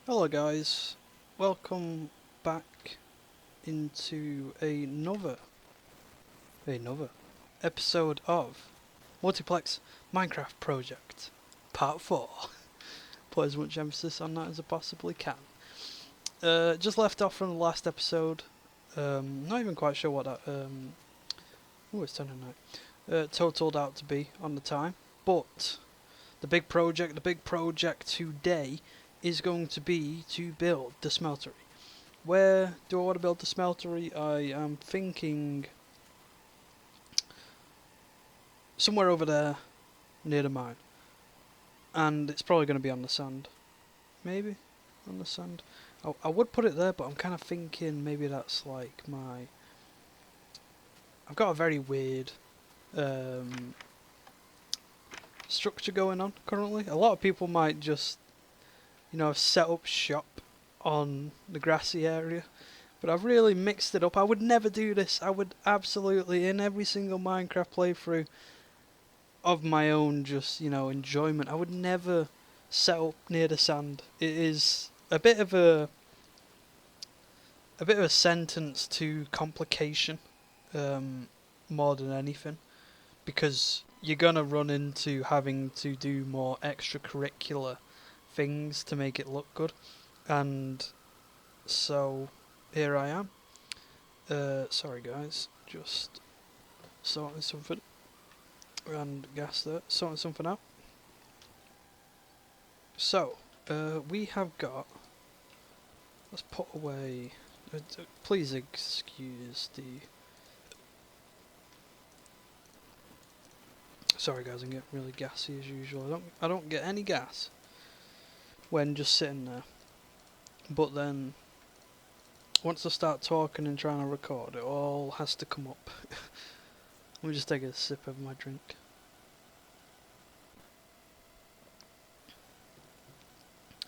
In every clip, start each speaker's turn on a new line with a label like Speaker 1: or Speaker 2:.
Speaker 1: Hello guys, welcome back into another episode of Multiplex Minecraft Project Part 4. Put as much emphasis on that as I possibly can. Just left off from the last episode. Not even quite sure what that it's 10 at night. Totaled out to be on the time, but the big project today is going to be to build the smeltery. Where do I want to build the smeltery? I am thinking somewhere over there near the mine. And it's probably going to be on the sand. Maybe on the sand. I would put it there, but I'm kind of thinking maybe that's like my... I've got a very weird structure going on currently. A lot of people might just, set up shop on the grassy area, but I've really mixed it up. I would never do this. I would absolutely, in every single Minecraft playthrough of my own just, enjoyment, I would never set up near the sand. It is a bit of a sentence to complication, more than anything, because you're gonna run into having to do more extracurricular things to make it look good, and so here I am. Sorry guys, just sorting something, and gas there, sorting something out. So, we have got, let's put away, please excuse the, sorry guys, I'm getting really gassy as usual. I don't get any gas when just sitting there, but then once I start talking and trying to record, it all has to come up. Let me just take a sip of my drink.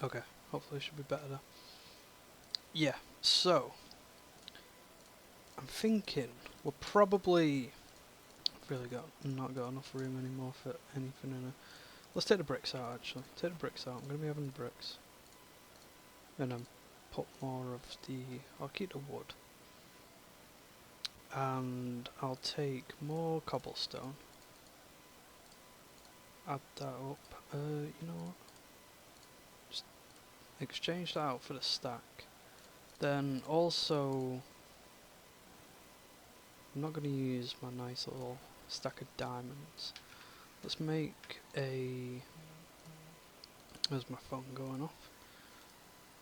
Speaker 1: Okay, hopefully it should be better there. Yeah, so I'm thinking we'll probably really not got enough room anymore for anything in it. Let's take the bricks out actually. Take the bricks out. I'm gonna be having the bricks. And then put more of the, I'll keep the wood. And I'll take more cobblestone. Add that up. You know what? Just exchange that out for the stack. Then also, I'm not going to use my nice little stack of diamonds. Let's make a... There's my phone going off,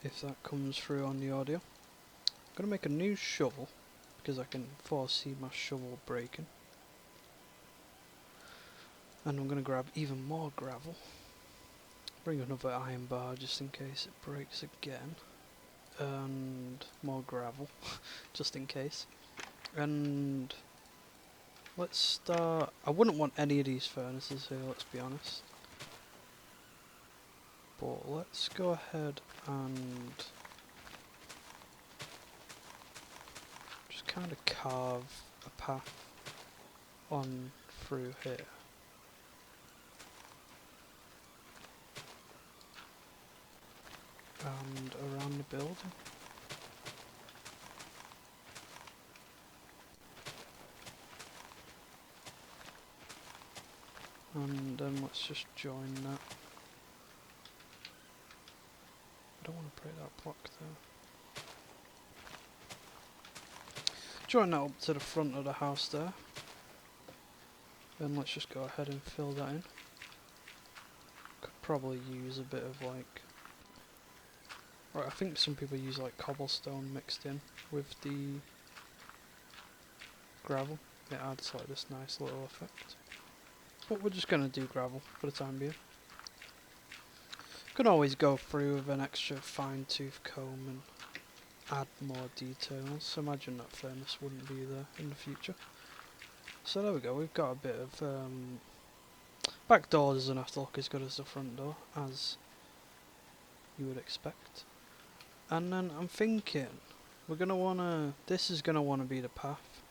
Speaker 1: if that comes through on the audio. I'm going to make a new shovel, because I can foresee my shovel breaking. And I'm going to grab even more gravel. Bring another iron bar just in case it breaks again. And more gravel, just in case. And let's start... I wouldn't want any of these furnaces here, let's be honest. But let's go ahead and just kind of carve a path on through here. And around the building. And then let's just join that. I don't want to break that block there. Join that up to the front of the house there. Then let's just go ahead and fill that in. Could probably use a bit of like... Right, I think some people use like cobblestone mixed in with the gravel. It adds like this nice little effect. But we're just going to do gravel for the time being. Can always go through with an extra fine tooth comb and add more details. Imagine that furnace wouldn't be there in the future. So there we go, we've got a bit of... back door doesn't have to look as good as the front door, as you would expect. And then I'm thinking, we're going to want to... This is going to want to be the path.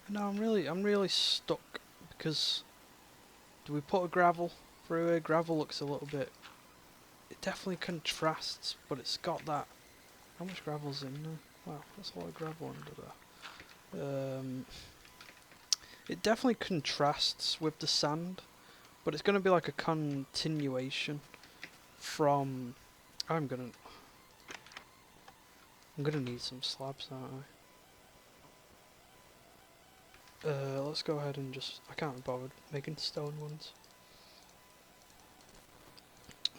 Speaker 1: No, I'm really stuck, because do we put a gravel through. Gravel looks a little bit. It definitely contrasts, but it's got that. How much gravel's in there? Wow, that's a lot of gravel under there. It definitely contrasts with the sand, but it's going to be like a continuation from. I'm gonna need some slabs, aren't I? Let's go ahead and just. I can't be bothered making stone ones.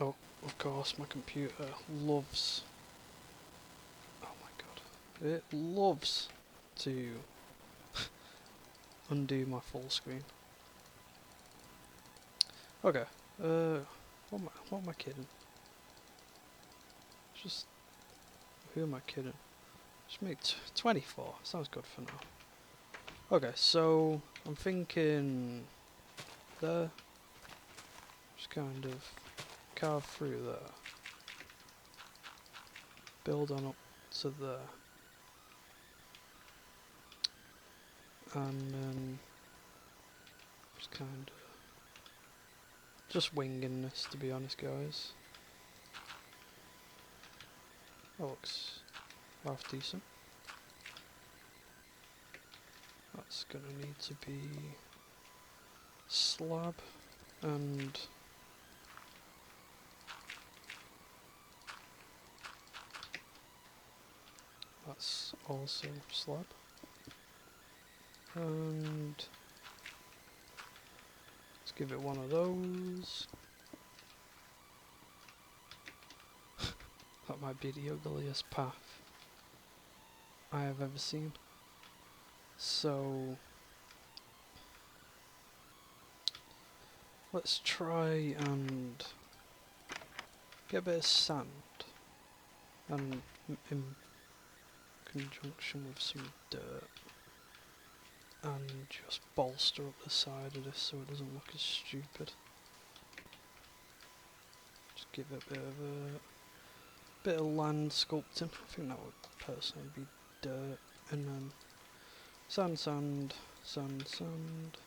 Speaker 1: Oh, of course, my computer loves. Oh my god, it loves to undo my full screen. Okay. What am I kidding? Just. Who am I kidding? Just make 24. Sounds good for now. Okay, so I'm thinking there. Just kind of carve through there. Build on up to there. And then just kind of just winging this, to be honest, guys. That looks half decent. That's gonna need to be slab and that's also slab. And let's give it one of those. That might be the ugliest path I have ever seen. So let's try and get a bit of sand and in conjunction with some dirt and just bolster up the side of this so it doesn't look as stupid. Just give it a bit of land sculpting. I think that would personally be dirt, and then sand, sand, sand, sand.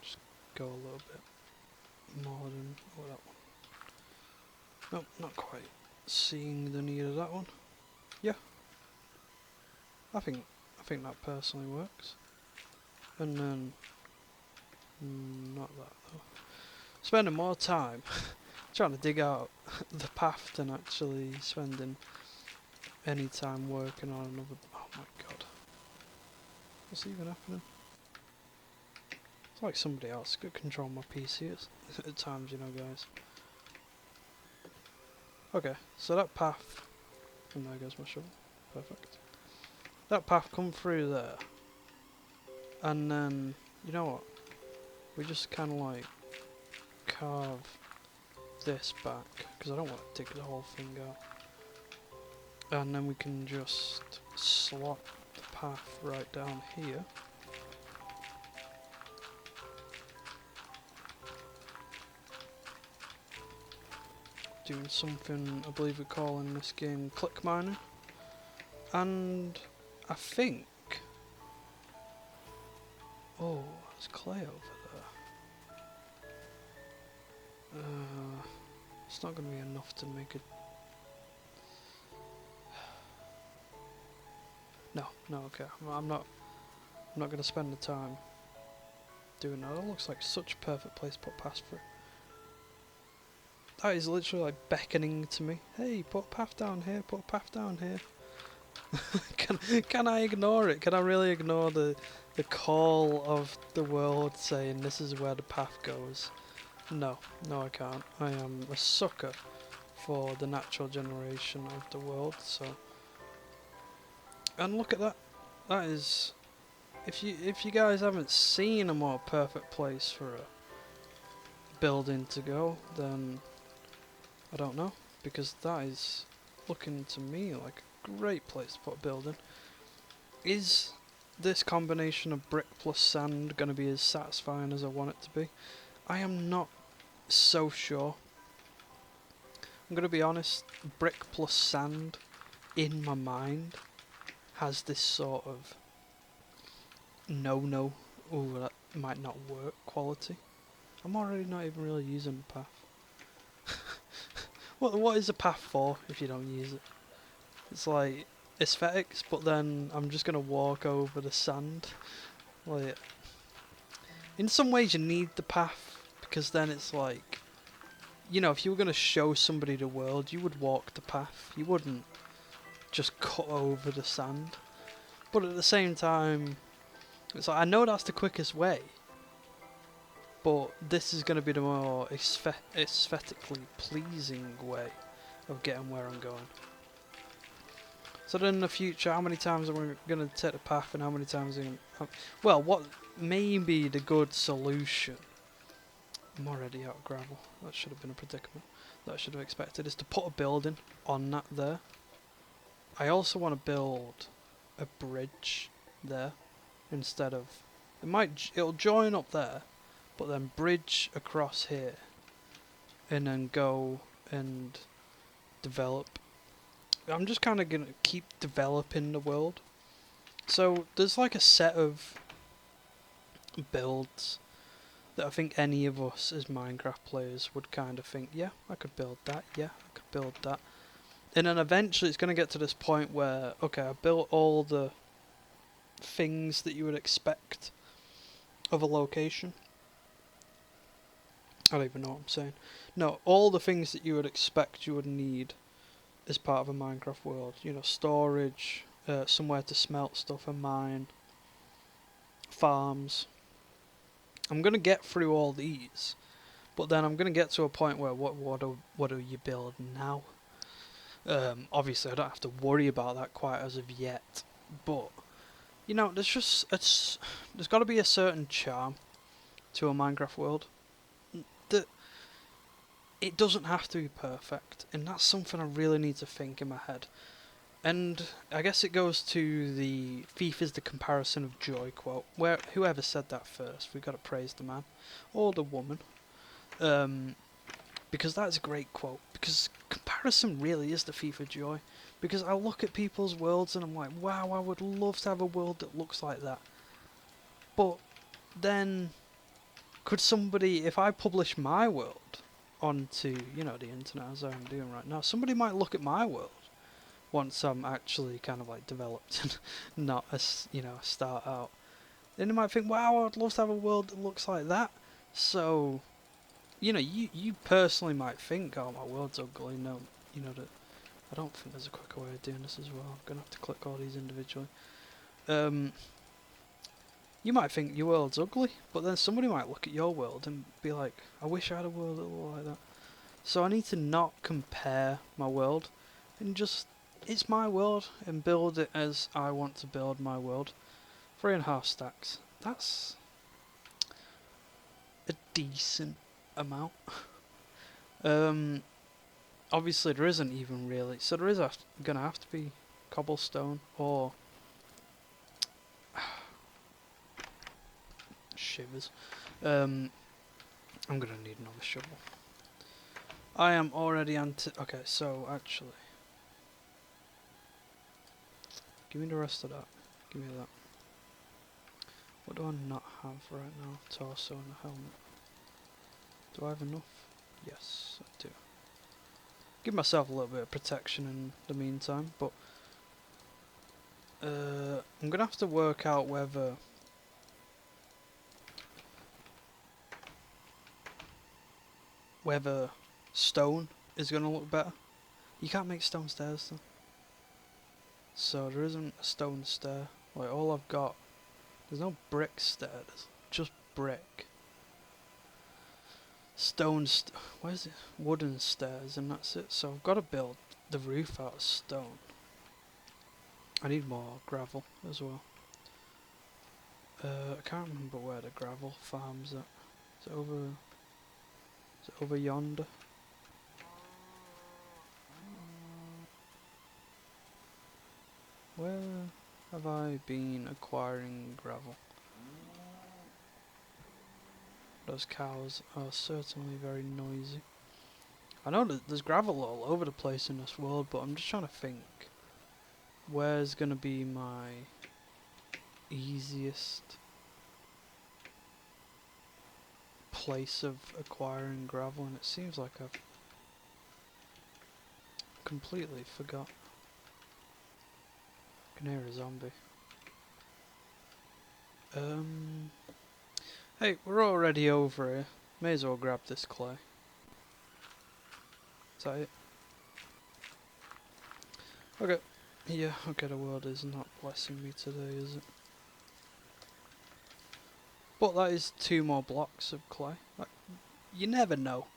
Speaker 1: Just go a little bit more than that one. Nope, not quite seeing the need of that one. Yeah, I think that personally works. And then not that though. Spending more time trying to dig out the path than actually spending any time working on another. Oh my god, what's even happening? It's like somebody else could control my PC at times, you know, guys. Okay, so that path, and there goes my shovel. Perfect. That path come through there, and then you know what? We just kind of like carve this back because I don't want to dig the whole thing out, and then we can just slot the path right down here. Doing something I believe we call in this game click mining, and I think there's clay over there. It's not going to be enough to make it. No, okay. I'm not going to spend the time doing that. That looks like such a perfect place to put path through. That is literally like beckoning to me. Hey, put a path down here, put a path down here. Can I ignore it? Can I really ignore the call of the world saying this is where the path goes? No, I can't. I am a sucker for the natural generation of the world, so. And look at that. That is, if you guys haven't seen a more perfect place for a building to go, then I don't know, because that is looking to me like a great place to put a building. Is this combination of brick plus sand going to be as satisfying as I want it to be? I am not so sure. I'm going to be honest, brick plus sand in my mind has this sort of no ooh, that might not work quality. I'm already not even really using the path. What is a path for if you don't use it? It's like aesthetics, but then I'm just gonna walk over the sand. Like, in some ways you need the path, because then it's like, you know, if you were gonna show somebody the world, you would walk the path. You wouldn't just cut over the sand. But at the same time, it's like, I know that's the quickest way, but this is going to be the more aesthetically pleasing way of getting where I'm going. So then in the future, how many times are we going to take the path, and how many times are we going to... Well, what may be the good solution... I'm already out of gravel. That should have been a predicament. That I should have expected, is to put a building on that there. I also want to build a bridge there instead of... It'll join up there, but then bridge across here, and then go and develop. I'm just kind of going to keep developing the world. So there's like a set of builds that I think any of us as Minecraft players would kind of think, yeah, I could build that, yeah, I could build that. And then eventually it's going to get to this point where, okay, I built all the things that you would expect of a location. I don't even know what I'm saying. No, all the things that you would expect you would need as part of a Minecraft world. You know, storage, somewhere to smelt stuff and mine, farms. I'm going to get through all these, but then I'm going to get to a point where what do you build now? Obviously, I don't have to worry about that quite as of yet, but you know, there's got to be a certain charm to a Minecraft world that it doesn't have to be perfect, and that's something I really need to think in my head. And I guess it goes to the thief is the comparison of joy quote, where whoever said that first, we got to praise the man or the woman, because that's a great quote. Because comparison really is the thief of joy. Because I look at people's worlds and I'm like, wow, I would love to have a world that looks like that. But then, could somebody, if I publish my world onto, you know, the internet as I'm doing right now, somebody might look at my world once I'm actually kind of like developed and not as, you know, start out. Then they might think, wow, I'd love to have a world that looks like that. So, you know, you personally might think, oh, my world's ugly. No, you know, that I don't think there's a quicker way of doing this as well. I'm going to have to click all these individually. You might think your world's ugly, but then somebody might look at your world and be like, I wish I had a world that looked like that. So I need to not compare my world and just, it's my world, and build it as I want to build my world. 3.5 stacks. That's a decent amount. Obviously there isn't even really, so there is gonna have to be cobblestone or shivers. I'm gonna need another shovel. I am already okay, so actually, give me the rest of that. Give me that. What do I not have right now? Torso and a helmet. Do I have enough? Yes, I do. Give myself a little bit of protection in the meantime, but I'm gonna have to work out whether stone is gonna look better. You can't make stone stairs though. So there isn't a stone stair. Like, all I've got, there's no brick stair, there's just brick. Where's it? Wooden stairs, and that's it. So I've got to build the roof out of stone. I need more gravel as well. I can't remember where the gravel farm's at. Is it over yonder? Where have I been acquiring gravel? Those cows are certainly very noisy. I know that there's gravel all over the place in this world, but I'm just trying to think. Where's gonna be my easiest place of acquiring gravel, and it seems like I've completely forgot. I can hear a zombie. Hey, we're already over here. May as well grab this clay. Is that it? Okay. Yeah, okay, the world is not blessing me today, is it? But that is 2 more blocks of clay. Like, you never know.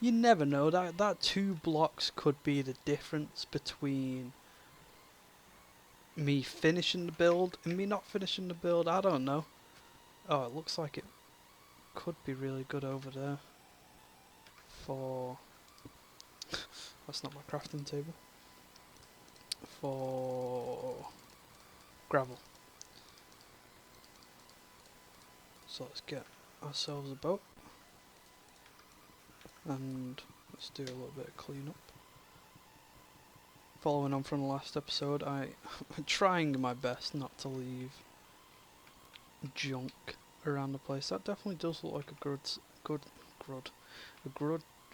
Speaker 1: You never know. That 2 blocks could be the difference between me finishing the build and me not finishing the build. I don't know. Oh, it looks like it could be really good over there. For... That's not my crafting table. For... gravel. So let's get ourselves a boat. And let's do a little bit of cleanup. Following on from the last episode, I'm trying my best not to leave junk around the place. That definitely does look like a good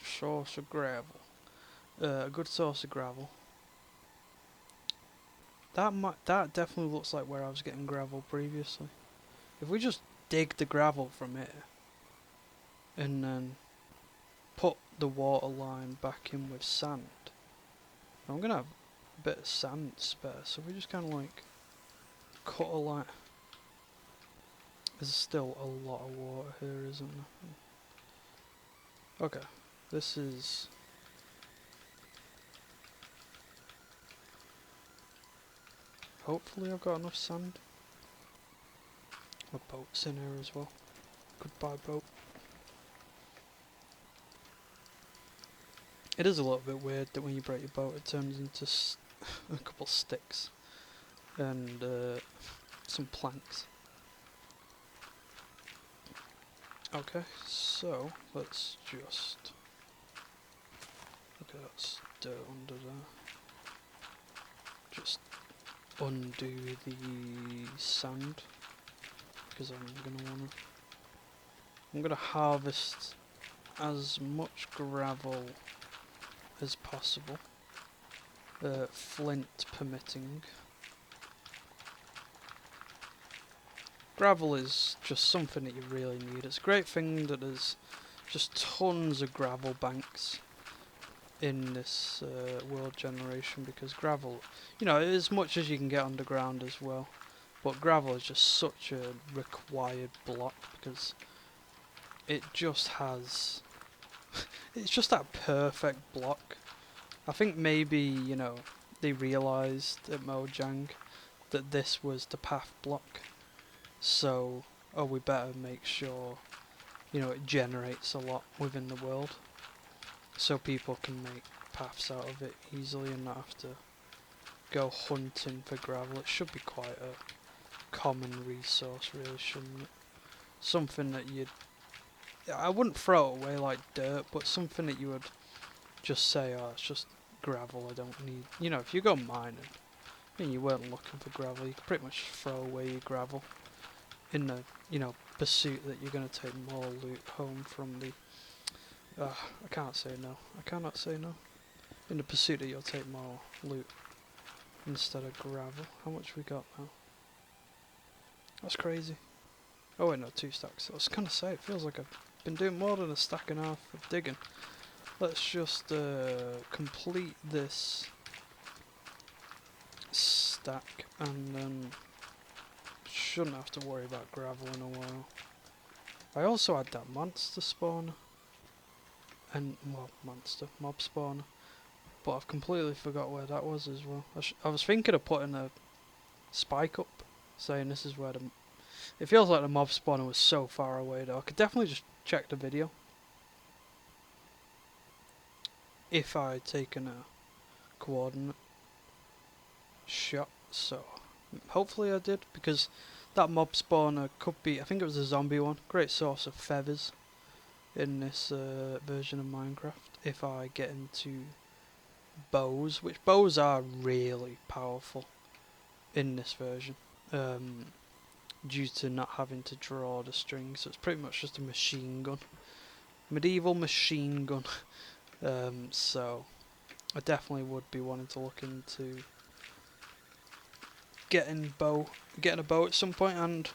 Speaker 1: source of gravel. A good source of gravel. That definitely looks like where I was getting gravel previously. If we just dig the gravel from here and then put the water line back in with sand, I'm gonna have a bit of sand spare, so we just kind of like cut a line. There's still a lot of water here, isn't there? Okay, this is... Hopefully I've got enough sand. My boat's in here as well. Goodbye, boat. It is a little bit weird that when you break your boat it turns into a couple sticks and some planks. Okay, so let's just... Okay, that's dirt under there. Just undo the sand because I'm gonna harvest as much gravel as possible, flint permitting. Gravel is just something that you really need. It's a great thing that there's just tons of gravel banks in this world generation, because gravel, you know, as much as you can get underground as well, but gravel is just such a required block because it just has it's just that perfect block. I think maybe, you know, they realised at Mojang that this was the path block, so we better make sure, you know, it generates a lot within the world so people can make paths out of it easily and not have to go hunting for gravel. It should be quite a common resource, really, shouldn't it? Something that I wouldn't throw away like dirt, but something that you would just say, oh, it's just gravel, I don't need... You know, if you go mining and you weren't looking for gravel, you could pretty much throw away your gravel in the, you know, pursuit that you're going to take more loot home from the... I can't say no. I cannot say no. In the pursuit that you'll take more loot instead of gravel. How much we got now? That's crazy. Oh wait, no, 2 stacks. I was going to say, it feels like I've been doing more than a stack and a half of digging. Let's just complete this stack and then shouldn't have to worry about gravel in a while. I also had that monster spawner. And, well, mob spawner. But I've completely forgot where that was as well. I was thinking of putting a spike up, saying this is where the... It feels like the mob spawner was so far away though. I could definitely just check the video if I had taken a coordinate shot, so hopefully I did, because that mob spawner could be, I think it was a zombie one, great source of feathers in this version of Minecraft if I get into bows, which bows are really powerful in this version. due to not having to draw the string. So it's pretty much just a machine gun, medieval machine gun. So I definitely would be wanting to look into getting a bow at some point, and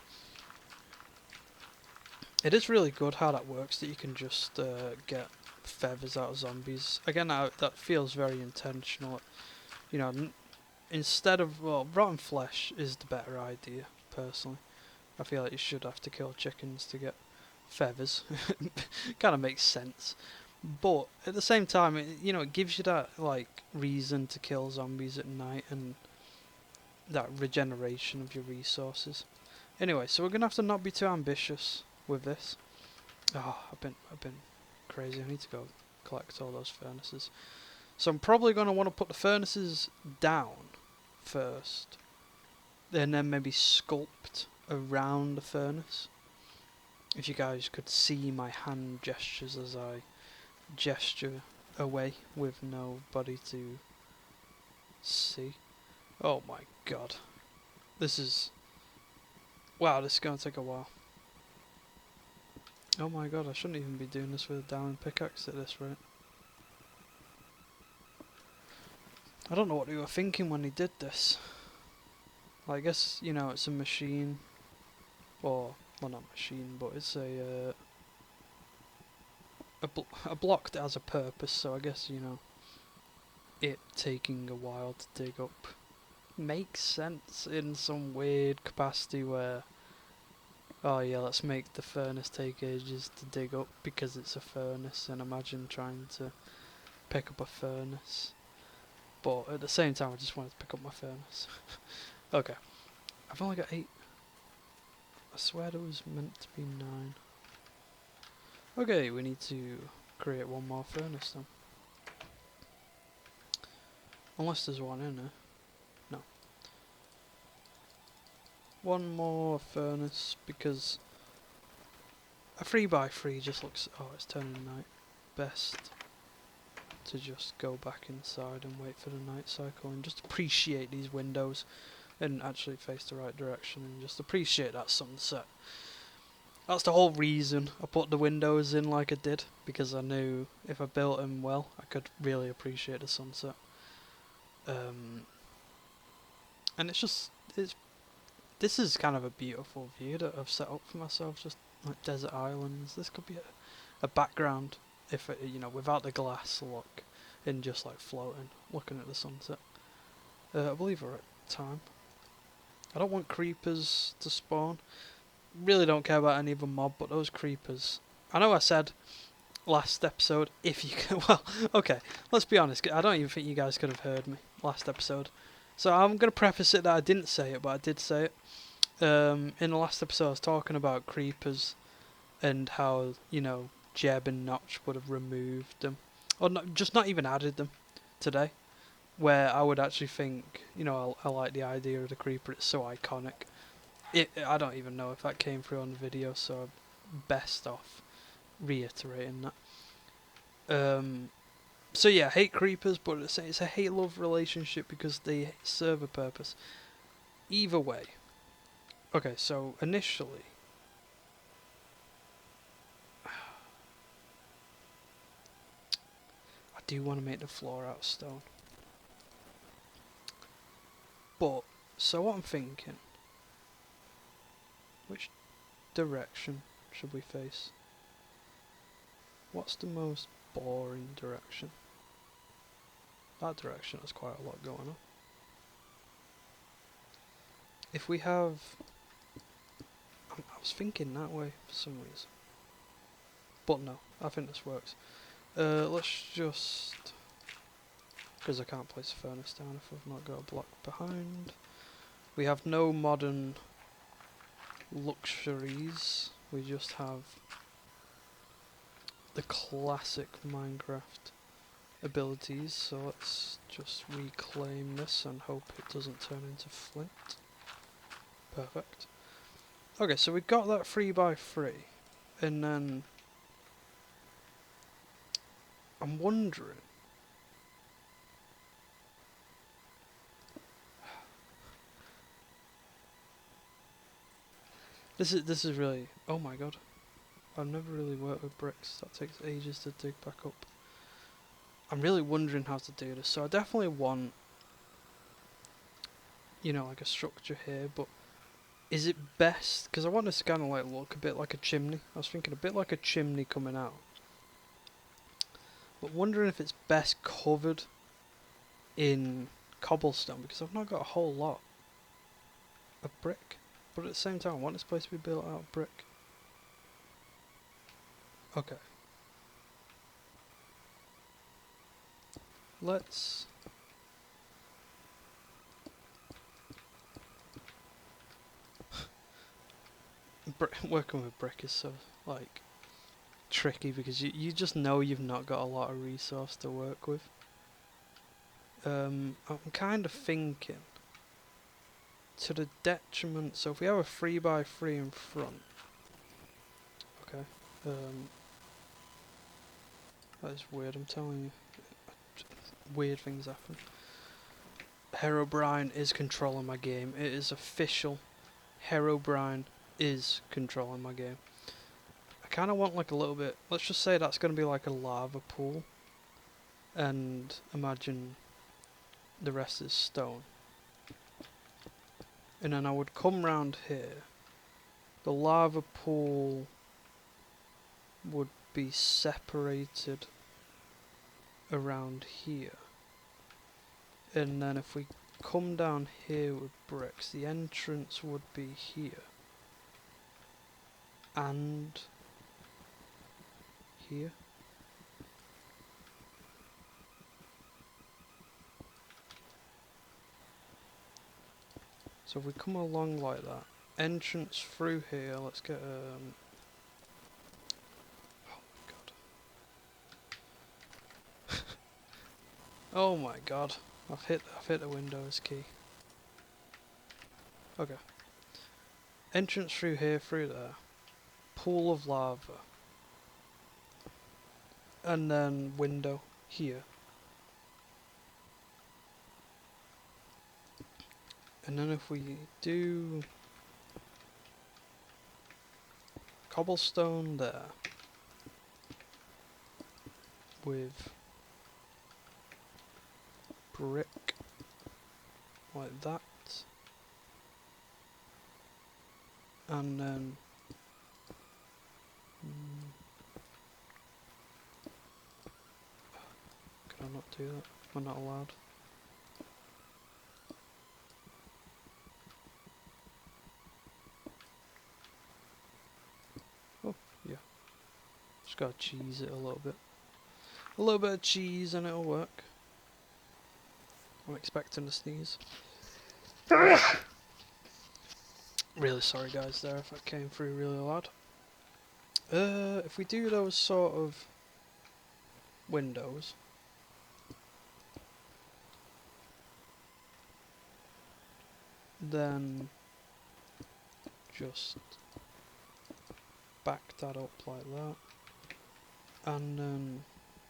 Speaker 1: it is really good how that works, that you can just get feathers out of zombies. Again, that feels very intentional. You know, instead of, well, rotten flesh is the better idea, personally. I feel like you should have to kill chickens to get feathers. Kind of makes sense. But at the same time, it gives you that, like, reason to kill zombies at night and that regeneration of your resources. Anyway, so we're gonna have to not be too ambitious with this. Oh, I've been crazy. I need to go collect all those furnaces. So I'm probably gonna want to put the furnaces down first, and then maybe sculpt around the furnace. If you guys could see my hand gestures as I gesture away with nobody to see. Oh my god. Wow, this is going to take a while. Oh my god, I shouldn't even be doing this with a diamond pickaxe at this rate. I don't know what they were thinking when they did this. Well, I guess, it's a machine. Or, well, not machine, but it's a block that has a purpose, so I guess, it taking a while to dig up makes sense in some weird capacity where, oh yeah, let's make the furnace take ages to dig up because it's a furnace, and imagine trying to pick up a furnace. But at the same time, I just wanted to pick up my furnace. Okay, I've only got 8. I swear there was meant to be 9. Okay, we need to create one more furnace then. Unless there's one in there. No. One more furnace, because a 3x3 just looks... Oh, it's turning night. Best to just go back inside and wait for the night cycle and just appreciate these windows and actually face the right direction and just appreciate that sunset. That's the whole reason I put the windows in like I did, because I knew if I built them well, I could really appreciate the sunset. And this is kind of a beautiful view that I've set up for myself, just like desert islands. This could be a background, if it, without the glass look, and just like floating, looking at the sunset. I believe we're at time. I don't want creepers to spawn. Really don't care about any of the mob, but those creepers. I know I said last episode, if you can, well, okay, let's be honest, I don't even think you guys could have heard me last episode. So I'm going to preface it that I didn't say it, but I did say it. In the last episode I was talking about creepers and how, Jeb and Notch would have removed them. Or not even added them today. Where I would actually think, I like the idea of the creeper, it's so iconic. I don't even know if that came through on the video, so I'm best off reiterating that. So yeah, I hate creepers, but it's a hate-love relationship because they serve a purpose. Either way. Okay, so initially, I do want to make the floor out of stone. But, so what I'm thinking, which direction should we face? What's the most boring direction? That direction has quite a lot going on. If we have... I was thinking that way for some reason. But no, I think this works. Let's just... Because I can't place a furnace down if I've not got a block behind. We have no modern luxuries. We just have the classic Minecraft abilities. So let's just reclaim this and hope it doesn't turn into flint. Perfect. Okay, so we got that 3x3. And then... I'm wondering... This is really, oh my god. I've never really worked with bricks. That takes ages to dig back up. I'm really wondering how to do this. So I definitely want, you know, like a structure here, but is it best, because I want this to kind of like look a bit like a chimney. I was thinking a bit like a chimney coming out. But wondering if it's best covered in cobblestone, because I've not got a whole lot of brick. But at the same time, I want this place to be built out of brick. Okay. Let's... working with brick is so, like, tricky, because you just know you've not got a lot of resource to work with. I'm kind of thinking to the detriment, so if we have a 3x3 in front, okay, that is weird, I'm telling you, weird things happen. Herobrine is controlling my game, it is official, Herobrine is controlling my game. I kind of want like a little bit, let's just say that's going to be like a lava pool, and imagine the rest is stone. And then I would come round here, the lava pool would be separated around here, and then if we come down here with bricks, the entrance would be here and here. So if we come along like that, entrance through here, let's get oh my god. Oh my god. I've hit the Windows key. Okay. Entrance through here, through there. Pool of lava. And then window here. And then if we do cobblestone there with brick like that, and then can I not do that? Am I not allowed? Oh, yeah. Just gotta cheese it a little bit. A little bit of cheese and it'll work. I'm expecting to sneeze. Really sorry guys there if I came through really loud. If we do those sort of windows, then just back that up like that, and then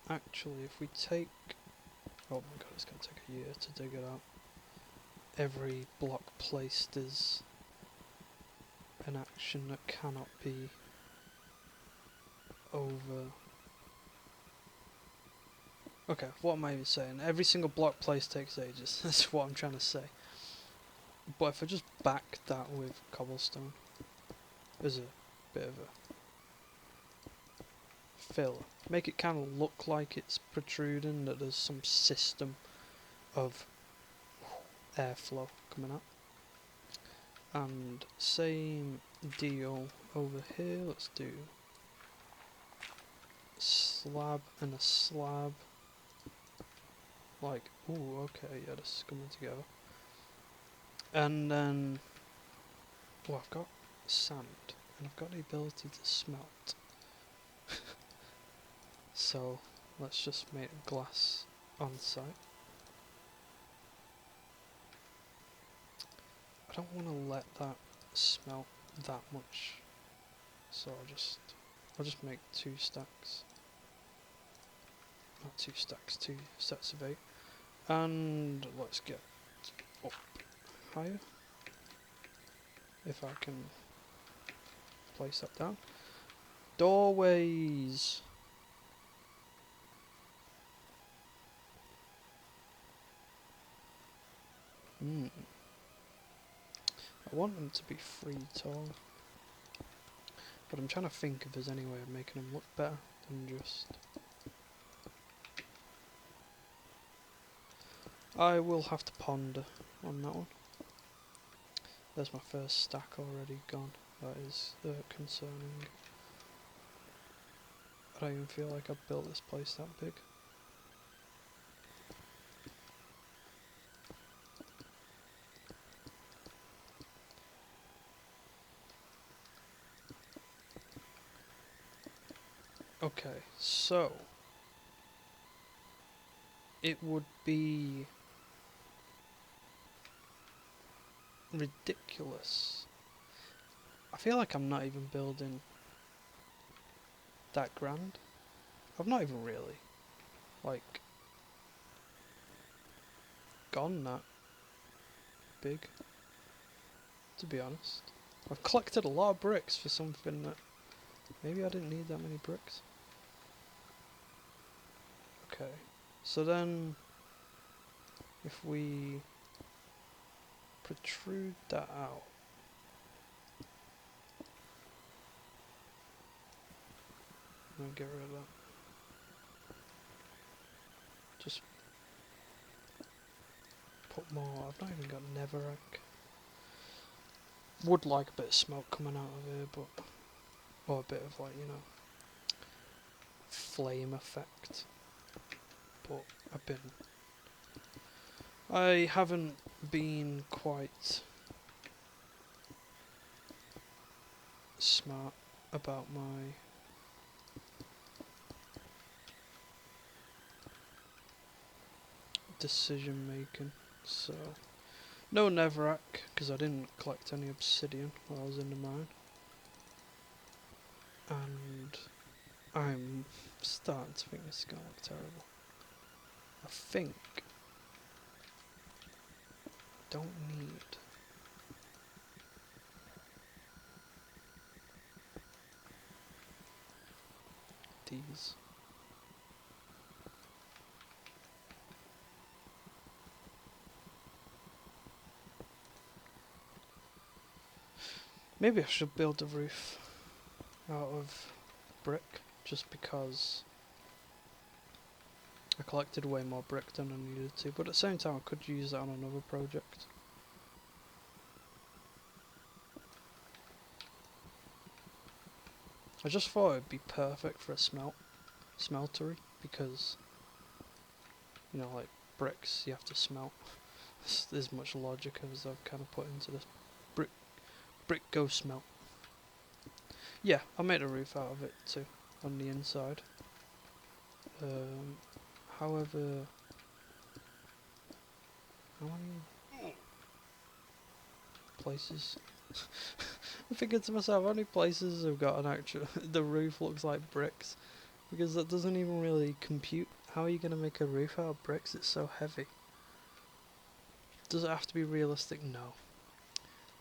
Speaker 1: actually if we take, oh my god, it's gonna take a year to dig it out. Every block placed is an action that cannot be over. Okay, what am I even saying? Every single block placed takes ages. That's what I'm trying to say. But if I just back that with cobblestone, there's a bit of a fill. Make it kind of look like it's protruding, that there's some system of airflow coming out. And same deal over here, let's do slab and a slab. Like, ooh, okay, yeah, this is coming together. And then, oh, I've got sand, and I've got the ability to smelt. So, let's just make glass on site. I don't want to let that smelt that much, so I'll just make 2 stacks. Not 2 stacks, 2 sets of 8. And let's get up higher, if I can place that down. Doorways. I want them to be 3 tall. But I'm trying to think if there's any way of making them look better than just... I will have to ponder on that one. There's my first stack already gone. That is concerning. I don't even feel like I've built this place that big. Okay, so it would be ridiculous. I feel like I'm not even building that grand. I've not even really, like, gone that big, to be honest. I've collected a lot of bricks for something that maybe I didn't need that many bricks. Okay, so then if we protrude that out, I'm gonna get rid of that. Just put more. I've not even got netherrack. Would like a bit of smoke coming out of here, but or a bit of, like, you know, flame effect. But I haven't been quite smart about my decision making, so no netherrack because I didn't collect any obsidian while I was in the mine, and I'm starting to think this is gonna look terrible. I think I don't need these. Maybe I should build a roof out of brick, just because I collected way more brick than I needed to, but at the same time I could use that on another project. I just thought it'd be perfect for a smeltery, because, you know, like bricks you have to smelt. There's much logic as I've kind of put into this. Brick go smelt. Yeah, I made a roof out of it too, on the inside. However, how many places? I'm thinking to myself, how many places have got an actual the roof looks like bricks? Because that doesn't even really compute. How are you going to make a roof out of bricks? It's so heavy. Does it have to be realistic? No.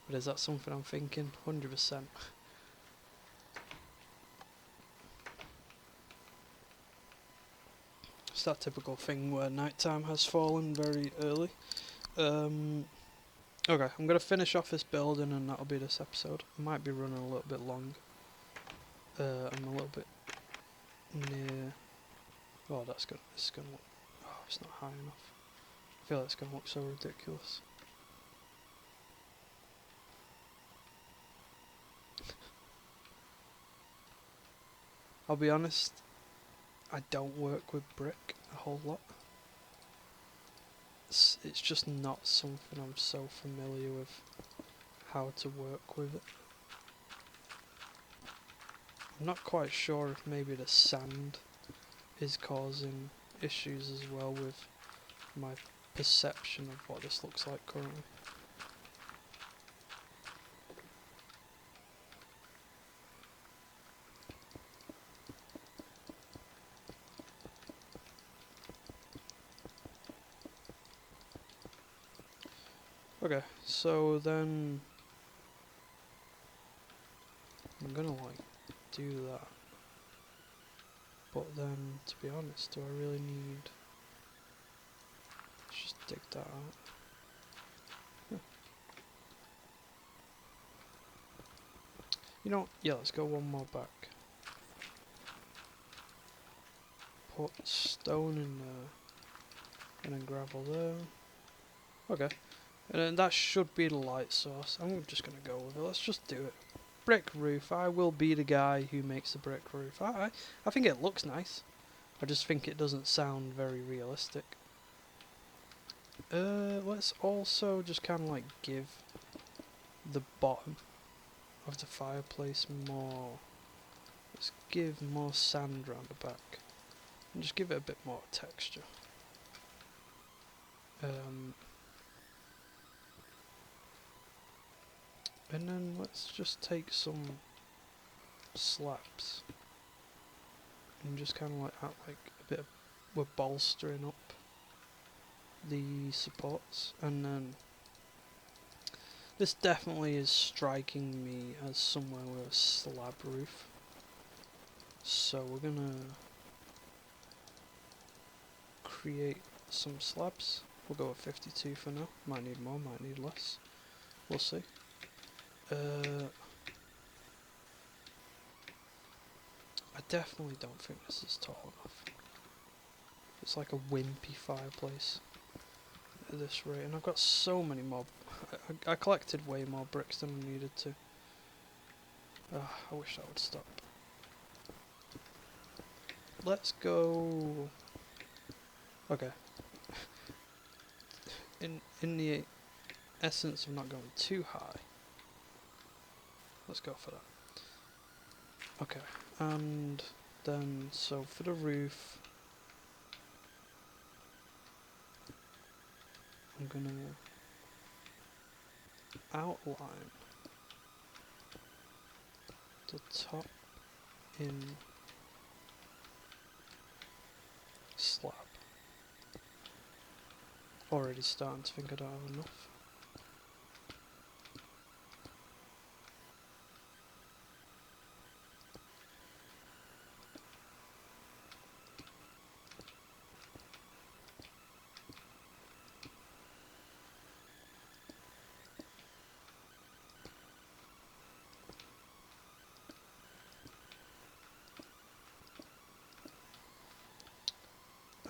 Speaker 1: But is that something I'm thinking? 100%. It's that typical thing where nighttime has fallen very early. Okay, I'm going to finish off this building and that'll be this episode. I might be running a little bit long. I'm a little bit near... Oh, this is going to look... Oh, it's not high enough. I feel like it's going to look so ridiculous. I'll be honest, I don't work with brick a whole lot. It's just not something I'm so familiar with how to work with it. I'm not quite sure if maybe the sand is causing issues as well with my perception of what this looks like currently. Okay, so then I'm gonna do that. But then, to be honest, do I really need... Let's just dig that out. Huh. You know, yeah, let's go one more back. Put stone in there. And then gravel there. Okay. And then that should be the light source. I'm just going to go with it. Let's just do it. Brick roof. I will be the guy who makes the brick roof. I think it looks nice. I just think it doesn't sound very realistic. Let's also just kind of like give the bottom of the fireplace more. Let's give more sand around the back. And just give it a bit more texture. And then let's just take some slabs and just kind of like act like a bit of, we're bolstering up the supports. And then this definitely is striking me as somewhere with a slab roof, so we're gonna create some slabs. We'll go with 52 for now. Might need more, might need less, we'll see. I definitely don't think this is tall enough. It's like a wimpy fireplace at this rate, and I've got so many more. I collected way more bricks than I needed to. I wish that would stop. Let's go. Okay. In the essence of not going too high, let's go for that. Okay, and then so for the roof, I'm gonna outline the top in slab. Already starting to think I don't have enough.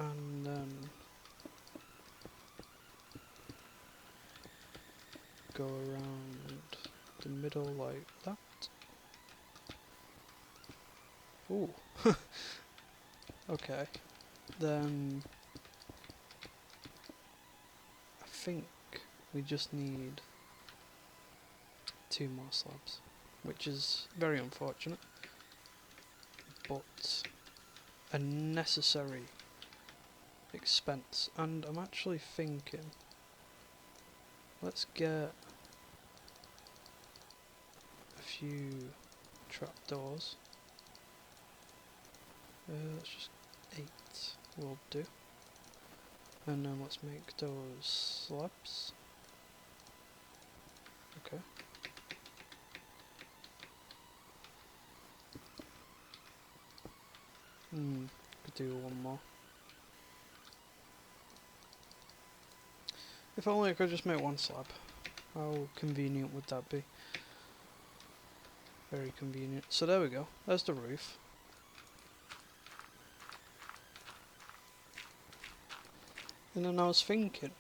Speaker 1: And then go around the middle like that. Ooh. Okay. Then I think we just need 2 more slabs, which is very unfortunate, but a necessary expense. And I'm actually thinking, let's get a few trapdoors. Let's just 8 will do. And then let's make those slabs. Okay. Could do one more. If only I could just make 1 slab. How convenient would that be? Very convenient. So there we go. There's the roof. And then I was thinking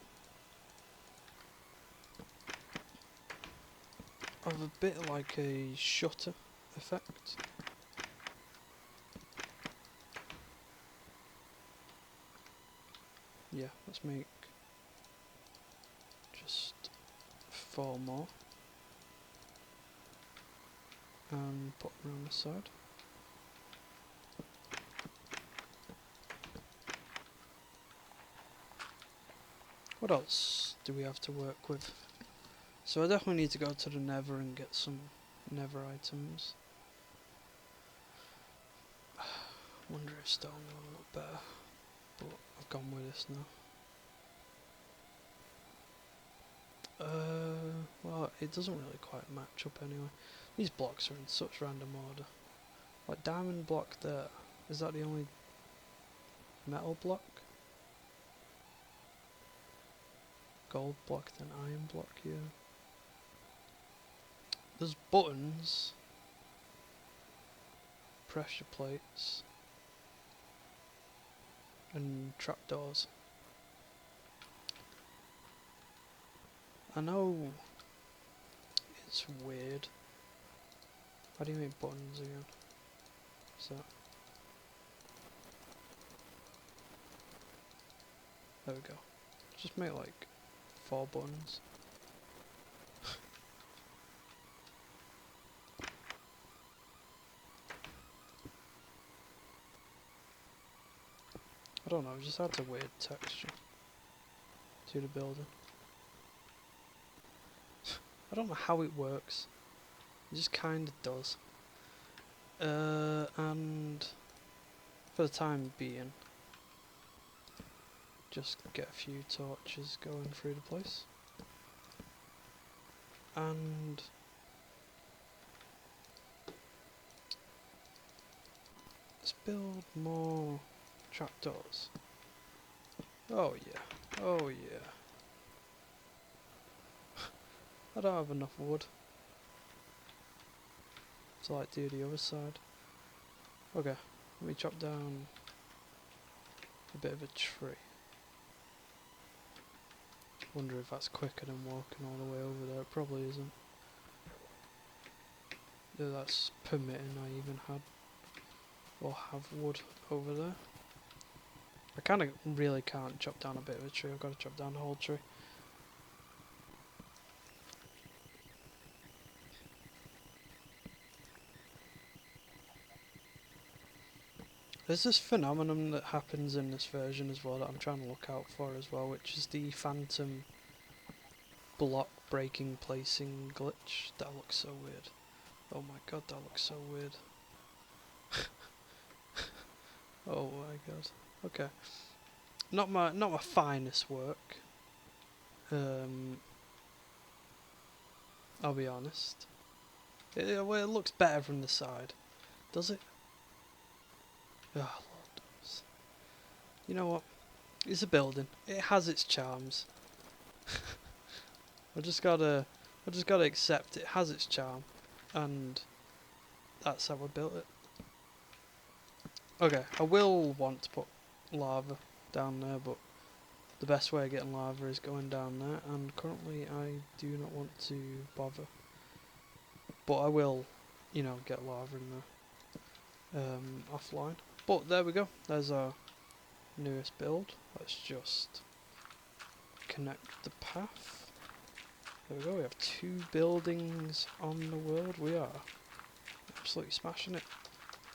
Speaker 1: of a bit like a shutter effect. Yeah, let's make just 4 more and put them around the side. What else do we have to work with? So I definitely need to go to the Nether and get some Nether items. Wonder if stone will look better, but I've gone with this now. Well, it doesn't really quite match up anyway. These blocks are in such random order. What diamond block there? Is that the only metal block? Gold block, then iron block here. There's buttons, pressure plates, and trapdoors. I know it's weird. How do you make buttons again? So there we go. Just make like 4 buttons. I don't know, it just adds a weird texture to the building. I don't know how it works. It just kinda does. And for the time being, just get a few torches going through the place. And let's build more trapdoors. Oh yeah, oh yeah. I don't have enough wood to like do the other side. Okay, let me chop down a bit of a tree. Wonder if that's quicker than walking all the way over there. It probably isn't. Yeah, that's permitting I even had or have wood over there. I kind of really can't chop down a bit of a tree. I've got to chop down the whole tree. There's this phenomenon that happens in this version as well that I'm trying to look out for as well, which is the phantom block breaking placing glitch. That looks so weird. Oh my god, that looks so weird. Oh my god. Okay. Not my finest work. I'll be honest. Well, it looks better from the side. Does it? Oh, Lord knows. You know what? It's a building. It has its charms. I just gotta accept it has its charm, and that's how I built it. Okay, I will want to put lava down there, but the best way of getting lava is going down there, and currently I do not want to bother. But I will, you know, get lava in there offline. But there we go. There's our newest build. Let's just connect the path. There we go. We have 2 buildings on the world. We are absolutely smashing it.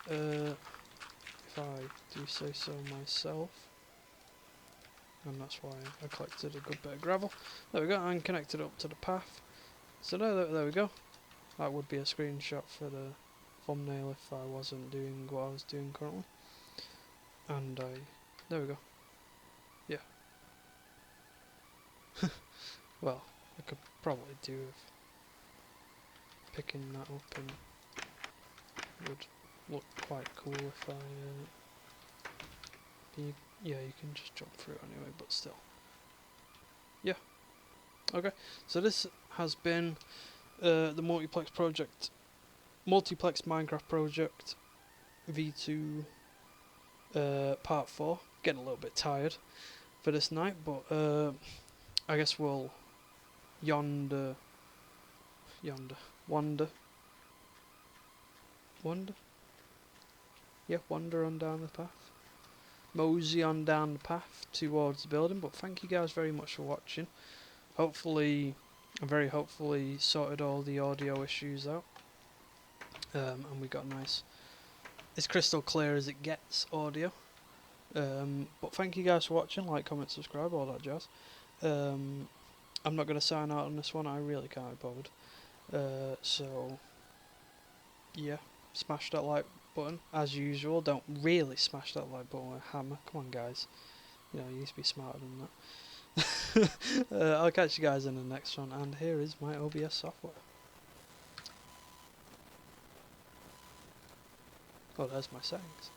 Speaker 1: If I do say so myself. And that's why I collected a good bit of gravel. There we go, and connected up to the path. So there we go. That would be a screenshot for the thumbnail if I wasn't doing what I was doing currently. And there we go. Yeah. Well, I could probably do with picking that up, and would look quite cool if I yeah, you can just jump through anyway, but still. Yeah. Okay, so this has been the Multiplex Minecraft project V2 part 4. Getting a little bit tired for this night, but I guess we'll wander on down the path. Mosey on down the path towards the building, but thank you guys very much for watching. Hopefully, very hopefully sorted all the audio issues out, and we got nice, it's crystal clear as it gets audio. But thank you guys for watching. Like, comment, subscribe, all that jazz. I'm not going to sign out on this one, I really can't be bothered. So yeah, smash that like button as usual. Don't really smash that like button with a hammer. Come on guys, you know, you need to be smarter than that. I'll catch you guys in the next one, and here is my OBS software. Oh, there's my settings.